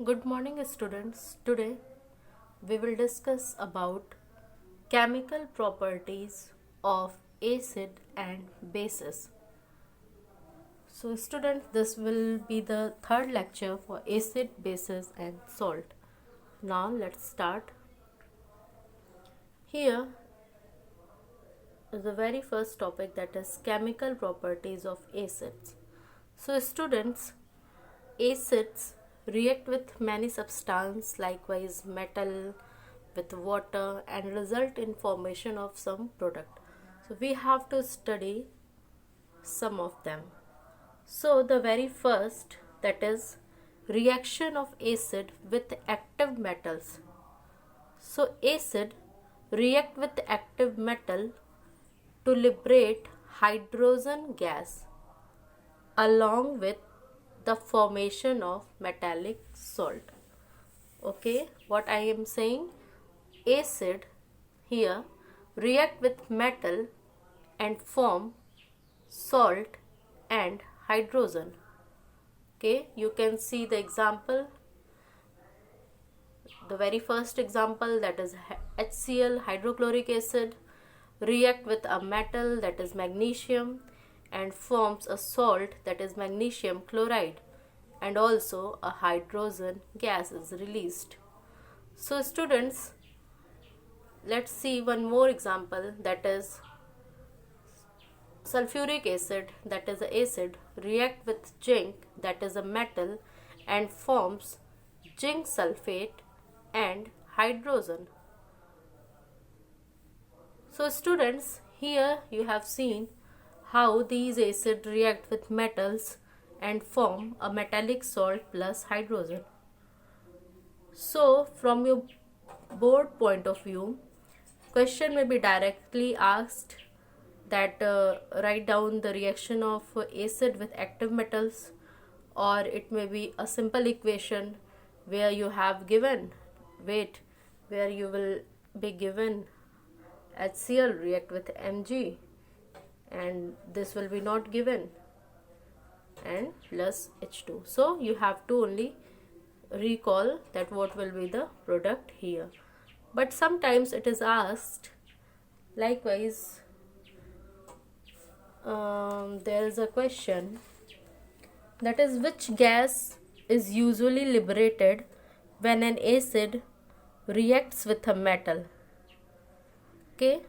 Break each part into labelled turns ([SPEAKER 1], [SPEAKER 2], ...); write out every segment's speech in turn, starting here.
[SPEAKER 1] Good morning students. Today we will discuss about chemical properties of acid and bases. So students, this will be the third lecture for acid, bases and salt. Now let's start. Here is the very first topic, that is chemical properties of acids. So students, acids react with many substances, likewise metal with water, and result in formation of some product. So we have to study some of them. So the very first, that is reaction of acid with active metals. So acid react with active metal to liberate hydrogen gas along with the formation of metallic salt. Okay, what I am saying, acid here react with metal and form salt and hydrogen. Okay, you can see the example. The very first example, that is HCl, hydrochloric acid, react with a metal, that is magnesium, and forms a salt, that is magnesium chloride, and also a hydrogen gas is released. So students, let's see one more example, that is sulfuric acid, that is an acid, react with zinc, that is a metal, and forms zinc sulfate and hydrogen. So students, here you have seen how these acids react with metals and form a metallic salt plus hydrogen. So from your board point of view, question may be directly asked that write down the reaction of acid with active metals, or it may be a simple equation where you have given weight, where you will be given HCl react with Mg, and this will be not given, and plus H2. So you have to only recall that what will be the product here. But sometimes it is asked, likewise there is a question, that is which gas is usually liberated when an acid reacts with a metal. Okay,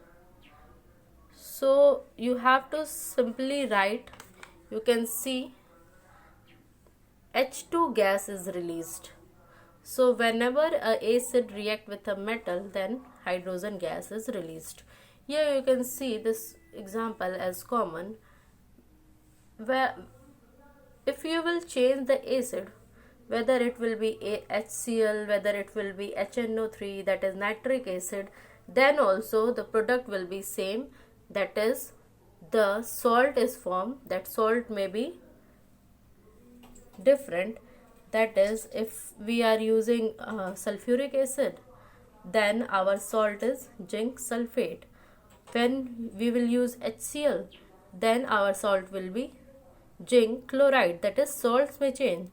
[SPEAKER 1] so you have to simply write, you can see H2 gas is released. So whenever a acid react with a metal, then hydrogen gas is released. Here you can see this example as common, where if you will change the acid, whether it will be HCl, whether it will be HNO3, that is nitric acid, then also the product will be same, that is the salt is formed. That salt may be different, that is if we are using sulfuric acid, then our salt is zinc sulfate. When we will use HCl, then our salt will be zinc chloride. That is, salts may change.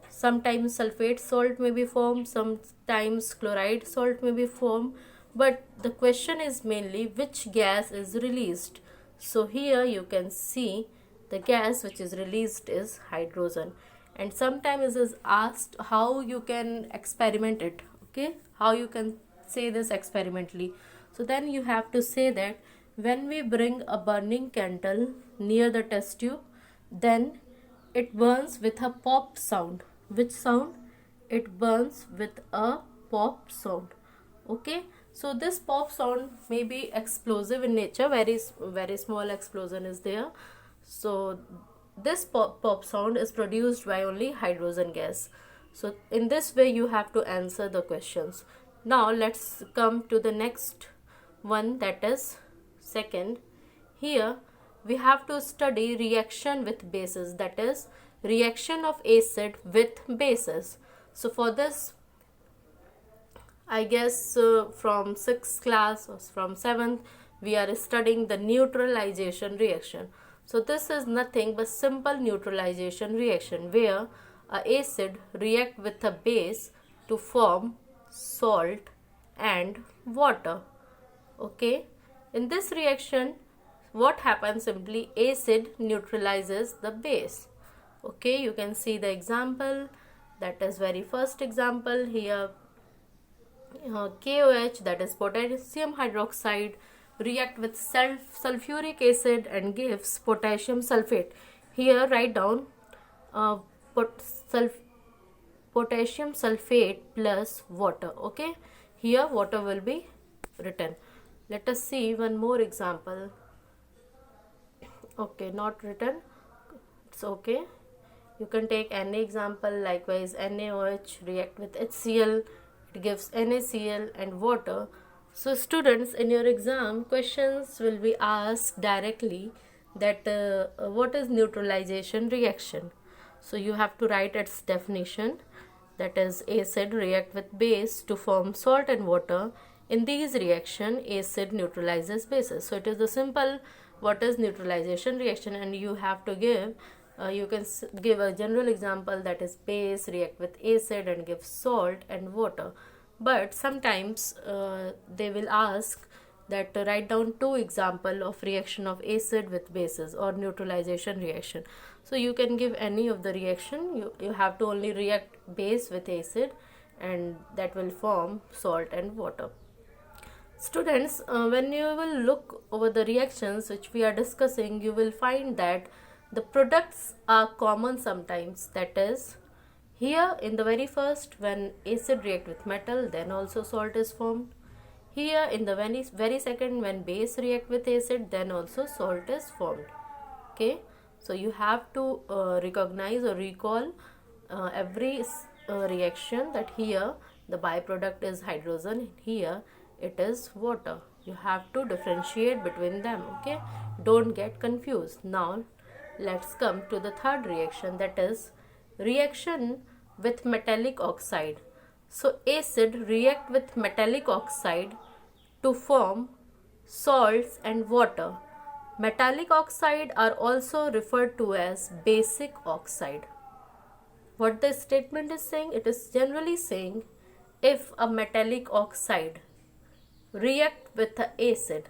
[SPEAKER 1] Sometimes sulfate salt may be formed, sometimes chloride salt may be formed, but the question is mainly which gas is released. So here you can see the gas which is released is hydrogen. And sometimes it is asked how you can experiment it. Okay, how you can say this experimentally. So then you have to say that when we bring a burning candle near the test tube, then it burns with a pop sound. Which sound? It burns with a pop sound. Okay, so this pop sound may be explosive in nature, very small explosion is there. So this pop sound is produced by only hydrogen gas. So in this way you have to answer the questions. Now let's come to the next one, that is second. Here we have to study reaction with bases, that is reaction of acid with bases. So for this, I guess from 6th class or from 7th, we are studying the neutralization reaction. So this is nothing but simple neutralization reaction, where a acid react with a base to form salt and water. Okay, in this reaction what happens, simply acid neutralizes the base. Okay, you can see the example, that is very first example here. KOH, that is potassium hydroxide, react with sulfuric acid and gives potassium sulfate. Here write down uh, pot potassium sulfate plus water. Okay, here water will be written. Let us see one more example. Okay, not written, it's okay. You can take any example. Likewise, NaOH react with HCl, it gives NaCl and water. So students, in your exam questions will be asked directly that what is neutralization reaction. So you have to write its definition, that is acid react with base to form salt and water. In these reaction acid neutralizes bases. So it is the simple what is neutralization reaction, and you have to give you can give a general example, that is base react with acid and give salt and water. But sometimes they will ask that write down two example of reaction of acid with bases or neutralization reaction. So you can give any of the reaction, you have to only react base with acid and that will form salt and water. Students, when you will look over the reactions which we are discussing, you will find that the products are common sometimes. That is, here in the very first, when acid react with metal, then also salt is formed. Here in the very second, when base react with acid, then also salt is formed. Okay, so you have to recognize or recall every reaction, that here the byproduct is hydrogen, here it is water. You have to differentiate between them. Okay, don't get confused. Now let's come to the third reaction, that is reaction with metallic oxide. So acid react with metallic oxide to form salts and water. Metallic oxide are also referred to as basic oxide. What this statement is saying, it is generally saying if a metallic oxide react with the acid,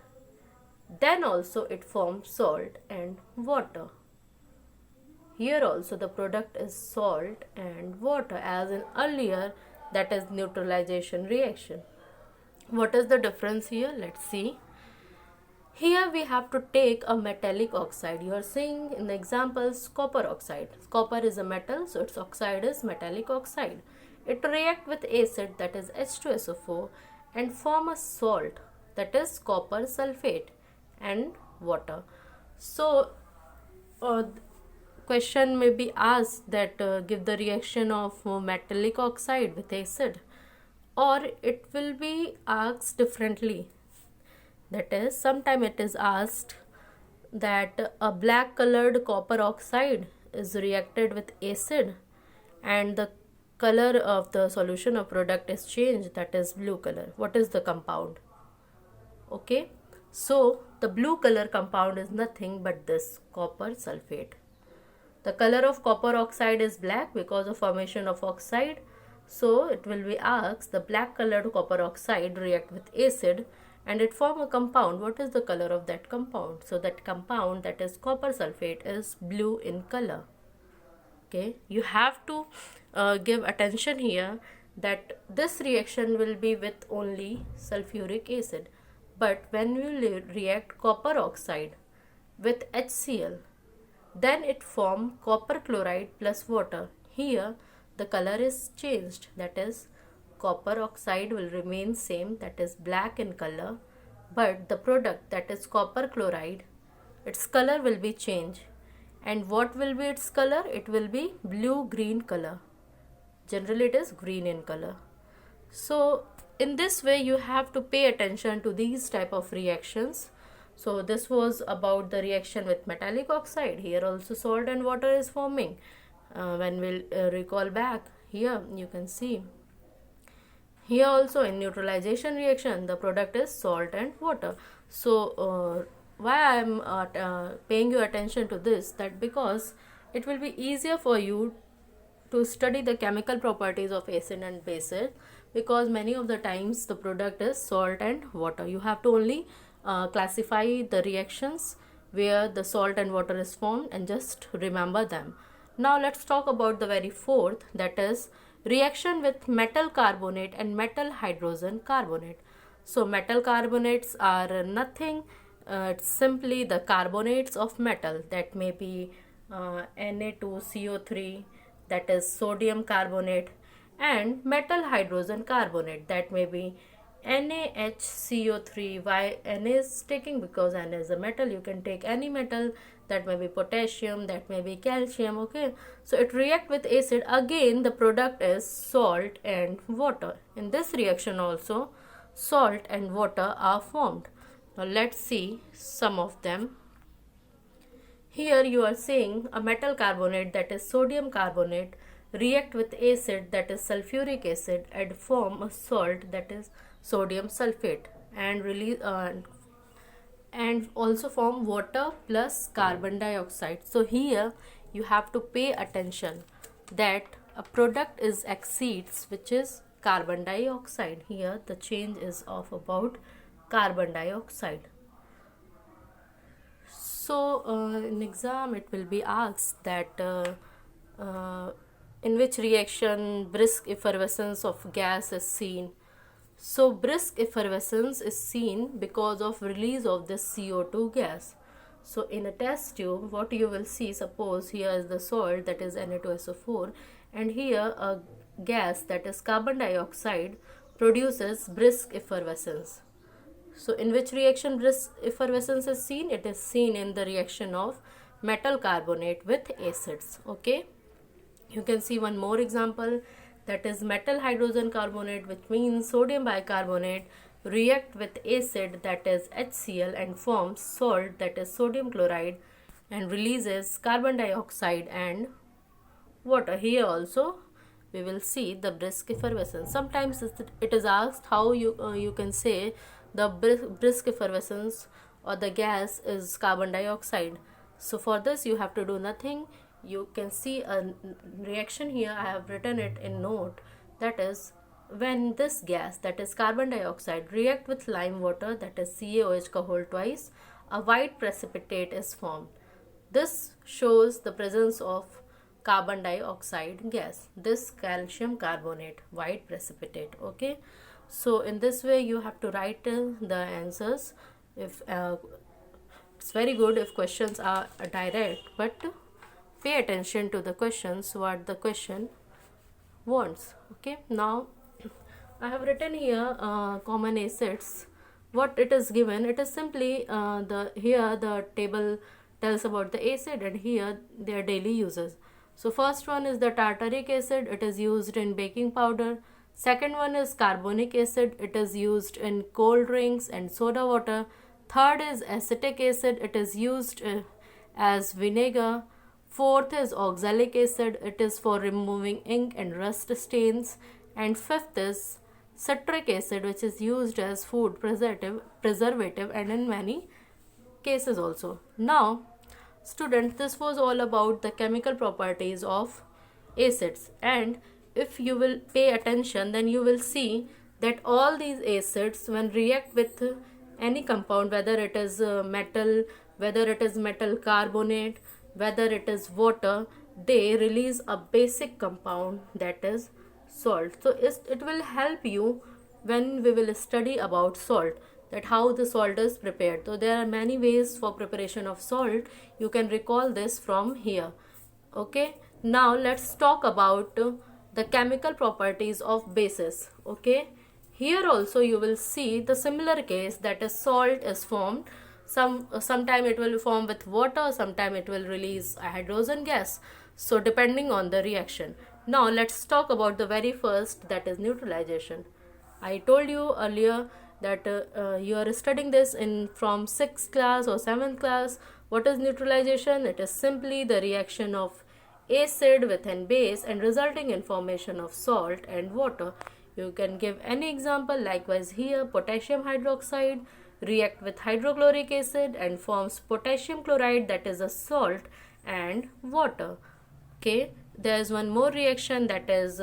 [SPEAKER 1] then also it forms salt and water. Here also the product is salt and water, as in earlier, that is neutralization reaction. What is the difference here? Let's see. Here we have to take a metallic oxide. You are seeing in the examples copper oxide. Copper is a metal, so its oxide is metallic oxide. It react with acid, that is H2SO4, and form a salt, that is copper sulfate, and water. So question may be asked that give the reaction of metallic oxide with acid, or it will be asked differently. That is, sometime it is asked that a black colored copper oxide is reacted with acid and the color of the solution or product is changed, that is blue color. What is the compound? Okay, so the blue color compound is nothing but this copper sulfate. The color of copper oxide is black because of formation of oxide. So it will be asked, the black colored copper oxide react with acid and it form a compound. What is the color of that compound? So that compound, that is copper sulfate, is blue in color. Okay, you have to give attention here that this reaction will be with only sulfuric acid. But when you react copper oxide with HCl, then it form copper chloride plus water. Here the color is changed, that is copper oxide will remain same, that is black in color, but the product, that is copper chloride, its color will be changed. And what will be its color? It will be blue green color. Generally it is green in color. So in this way you have to pay attention to these type of reactions. So this was about the reaction with metallic oxide. Here also salt and water is forming. When we'll recall back, here you can see, here also in neutralization reaction the product is salt and water. So why I am paying your attention to this, that because it will be easier for you to study the chemical properties of acid and bases, because many of the times the product is salt and water. You have to only classify the reactions where the salt and water is formed and just remember them. Now let's talk about the very fourth, that is reaction with metal carbonate and metal hydrogen carbonate. So metal carbonates are nothing, it's simply the carbonates of metal, that may be Na2CO3, that is sodium carbonate, and metal hydrogen carbonate, that may be NaHCO3. Why Na is taking? Because Na is a metal. You can take any metal, that may be potassium, that may be calcium. Okay, so it react with acid. Again the product is salt and water. In this reaction also salt and water are formed. Now let's see some of them. Here you are seeing a metal carbonate, that is sodium carbonate, react with acid, that is sulfuric acid, and form a salt, that is sodium sulfate, and release and also form water plus carbon dioxide. So here you have to pay attention that a product is exceeds, which is carbon dioxide. Here the change is of about carbon dioxide. So in exam it will be asked that in which reaction brisk effervescence of gas is seen. So brisk effervescence is seen because of release of this CO2 gas. So in a test tube, what you will see, suppose here is the salt, that is Na2SO4, and here a gas, that is carbon dioxide, produces brisk effervescence. So in which reaction brisk effervescence is seen? It is seen in the reaction of metal carbonate with acids. Okay, you can see one more example, that is metal hydrogen carbonate, which means sodium bicarbonate, react with acid, that is HCl, and forms salt, that is sodium chloride, and releases carbon dioxide and water. Here also we will see the brisk effervescence. Sometimes it is asked how you can say the brisk effervescence or the gas is carbon dioxide. So for this you have to do nothing. You can see a reaction here. I have written it in note, that is when this gas, that is carbon dioxide, react with lime water, that is CaOH का whole twice, a white precipitate is formed. This shows the presence of carbon dioxide gas, this calcium carbonate, white precipitate. Okay, so in this way you have to write the answers. If it's very good if questions are direct, but pay attention to the questions, what the question wants. Okay, now I have written here common acids. What it is given, it is simply here the table tells about the acid, and here their daily uses. So first one is the tartaric acid, it is used in baking powder. Second one is carbonic acid, it is used in cold drinks and soda water. Third is acetic acid, it is used as vinegar. Fourth is oxalic acid, it is for removing ink and rust stains. And fifth is citric acid, which is used as food preservative and in many cases also. Now students, this was all about the chemical properties of acids, and if you will pay attention, then you will see that all these acids, when react with any compound, whether it is metal, whether it is metal carbonate, whether it is water, they release a basic compound, that is salt. So it will help you when we will study about salt, that how the salt is prepared. So there are many ways for preparation of salt. You can recall this from here. Okay, now let's talk about the chemical properties of bases. Okay, here also you will see the similar case, that is salt is formed. Sometime it will form with water, sometime it will release a hydrogen gas. So depending on the reaction. Now let's talk about the very first, that is neutralization. I told you earlier that you are studying this in from 6th class or 7th class. What is neutralization? It is simply the reaction of acid with an base and resulting in formation of salt and water. You can give any example. Likewise here, potassium hydroxide react with hydrochloric acid and forms potassium chloride, that is a salt, and water. Okay, there is one more reaction, that is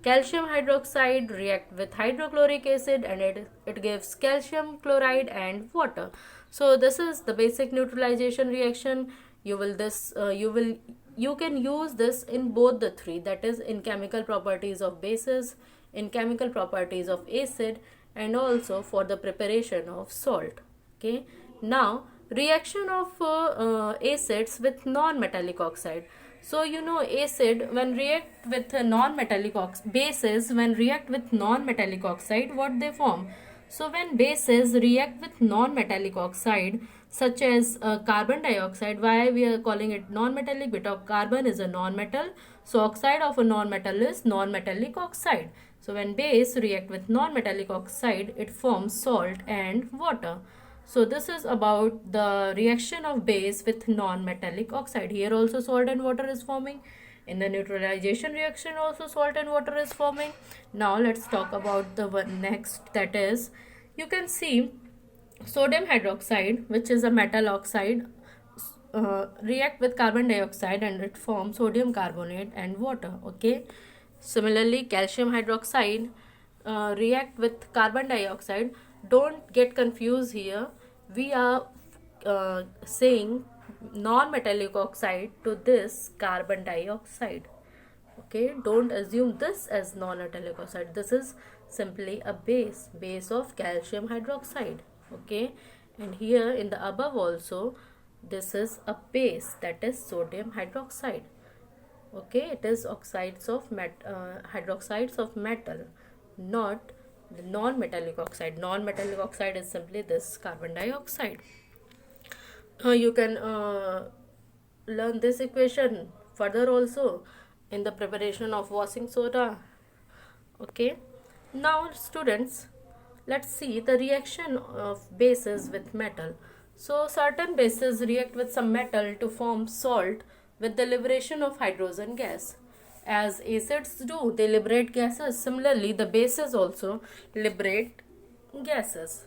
[SPEAKER 1] calcium hydroxide react with hydrochloric acid, and it gives calcium chloride and water. So this is the basic neutralization reaction. You can use this in both the three, that is in chemical properties of bases, in chemical properties of acid, and also for the preparation of salt. Okay, now reaction of acids with non-metallic oxide. So acid when react with non-metallic bases when react with non-metallic oxide, what they form? So when bases react with non-metallic oxide, such as carbon dioxide, why we are calling it non-metallic? Because carbon is a non-metal, so oxide of a non-metal is non-metallic oxide. So when base react with non-metallic oxide, it forms salt and water. So this is about the reaction of base with non-metallic oxide. Here also salt and water is forming. In the neutralization reaction also salt and water is forming. Now let's talk about the one next, that is, you can see sodium hydroxide, which is a metal oxide, react with carbon dioxide and it forms sodium carbonate and water. Okay. Similarly, calcium hydroxide react with carbon dioxide. Don't get confused here. We are saying non-metallic oxide to this carbon dioxide. Okay, don't assume this as non-metallic oxide. This is simply a base of calcium hydroxide. Okay, and here in the above also, this is a base, that is sodium hydroxide. Okay, it is oxides of hydroxides of metal, not the non-metallic oxide. Non-metallic oxide is simply this carbon dioxide. You can learn this equation further also in the preparation of washing soda. Okay, now students, let's see the reaction of bases with metal. So certain bases react with some metal to form salt with the liberation of hydrogen gas. As acids do, they liberate gases. Similarly, the bases also liberate gases.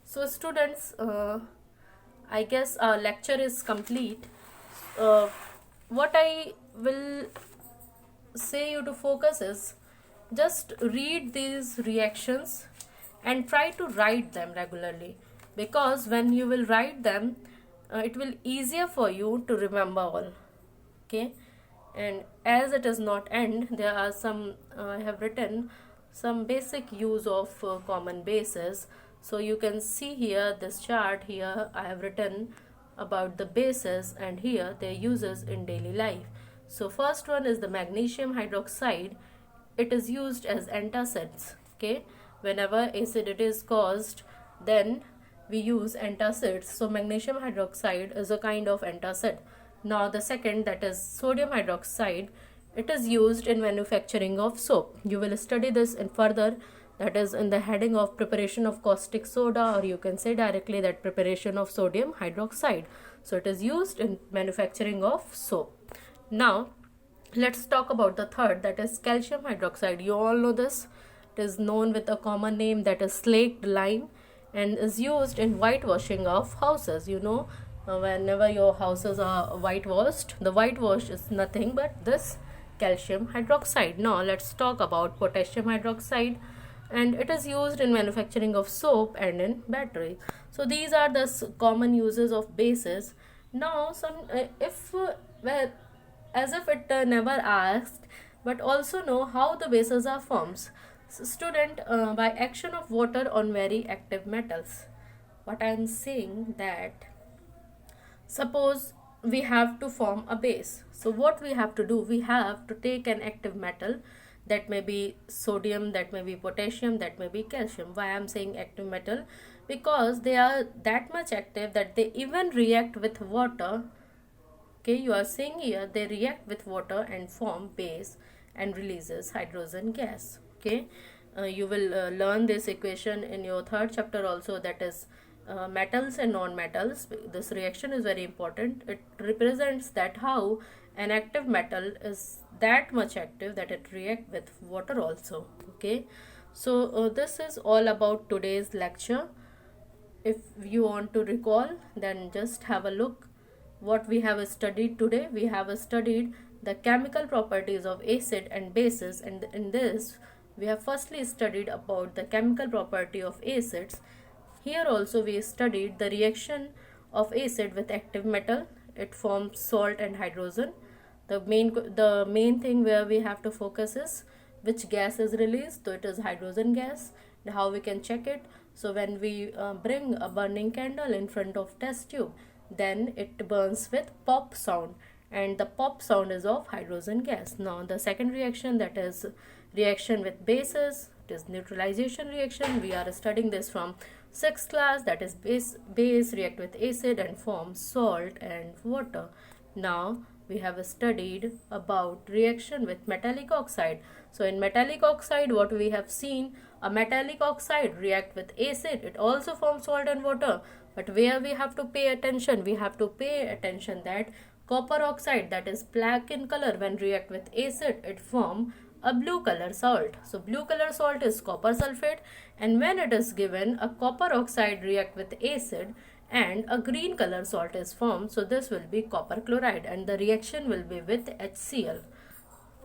[SPEAKER 1] So students, I guess our lecture is complete. What I will say you to focus is just read these reactions and try to write them regularly, because when you will write them, it will easier for you to remember all. Okay, and as it is not end, there are some I have written some basic use of common bases. So you can see here this chart. Here I have written about the bases and here their uses in daily life. So first one is the magnesium hydroxide. It is used as antacids. Okay, whenever acidity is caused, then we use antacids. So magnesium hydroxide is a kind of antacid. Now the second, that is sodium hydroxide, it is used in manufacturing of soap. You will study this in further, that is in the heading of preparation of caustic soda, or you can say directly that preparation of sodium hydroxide. So it is used in manufacturing of soap. Now let's talk about the third, that is calcium hydroxide. You all know this. It is known with a common name, that is slaked lime, and is used in whitewashing of houses. Whenever your houses are whitewashed, the whitewash is nothing but this calcium hydroxide. Now let's talk about potassium hydroxide, and it is used in manufacturing of soap and in battery. So these are the common uses of bases. Now as if it never asked, but also know how the bases are formed. So student, by action of water on very active metals. What I am saying, that suppose we have to form a base. So what we have to do, we have to take an active metal, that may be sodium, that may be potassium, that may be calcium. Why I am saying active metal? Because they are that much active that they even react with water. Okay, you are seeing here they react with water and form base and releases hydrogen gas. Okay, you will learn this equation in your third chapter also, that is metals and non-metals. This reaction is very important. It represents that how an active metal is that much active that it reacts with water also. Okay, so this is all about today's lecture. If you want to recall, then just have a look what we have studied today. We have studied the chemical properties of acid and bases, and in this we have firstly studied about the chemical property of acids. Here also we studied the reaction of acid with active metal. It forms salt and hydrogen. The main thing where we have to focus is which gas is released. So it is hydrogen gas. And how we can check it? So when we bring a burning candle in front of test tube, then it burns with pop sound, and the pop sound is of hydrogen gas. Now the second reaction, that is reaction with bases, it is neutralization reaction. We are studying this from 6th class, that is base react with acid and form salt and water. Now we have studied about reaction with metallic oxide. So in metallic oxide, what we have seen, a metallic oxide react with acid, it also forms salt and water. But where we have to pay attention, we have to pay attention that copper oxide, that is black in color, when react with acid, it form a blue color salt. So blue color salt is copper sulfate, and when it is given a copper oxide react with acid and a green color salt is formed, so this will be copper chloride and the reaction will be with HCl.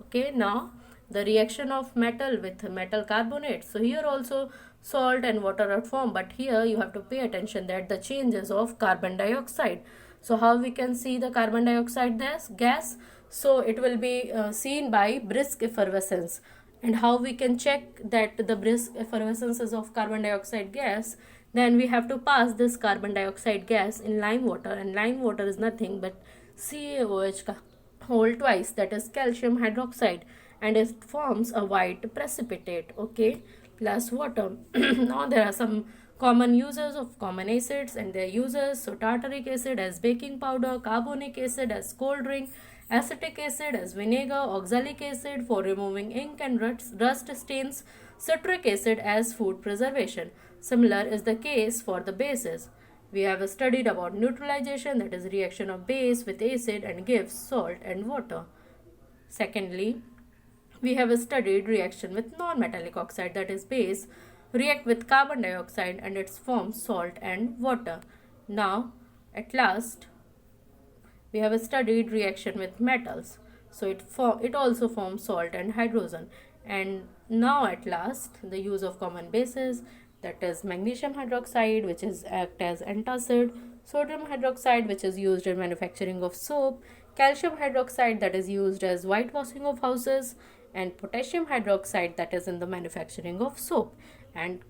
[SPEAKER 1] Okay, now the reaction of metal with metal carbonate. So here also salt and water are formed, but here you have to pay attention that the changes of carbon dioxide. So how we can see the carbon dioxide gas? So it will be seen by brisk effervescence. And how we can check that the brisk effervescence is of carbon dioxide gas? Then we have to pass this carbon dioxide gas in lime water, and lime water is nothing but CaOH whole twice, that is calcium hydroxide, and it forms a white precipitate, okay, plus water. Now there are some common uses of common acids and their uses. So tartaric acid as baking powder, carbonic acid as cold drink, acetic acid as vinegar, oxalic acid for removing ink and rust stains, citric acid as food preservation. Similar is the case for the bases. We have studied about neutralization, that is reaction of base with acid and gives salt and water. Secondly, we have studied reaction with non-metallic oxide, that is base react with carbon dioxide and its forms salt and water. Now at last we have studied reaction with metals. So it also forms salt and hydrogen. And now at last the use of common bases, that is magnesium hydroxide, which is act as antacid, sodium hydroxide, which is used in manufacturing of soap, calcium hydroxide, that is used as whitewashing of houses, and potassium hydroxide, that is in the manufacturing of soap. And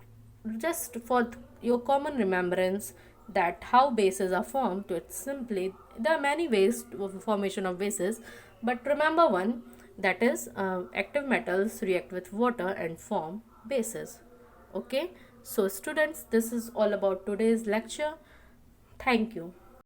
[SPEAKER 1] just for your common remembrance that how bases are formed, to it simply, there are many ways of formation of bases, but remember one, that is active metals react with water and form bases. Okay, so students, this is all about today's lecture. Thank you.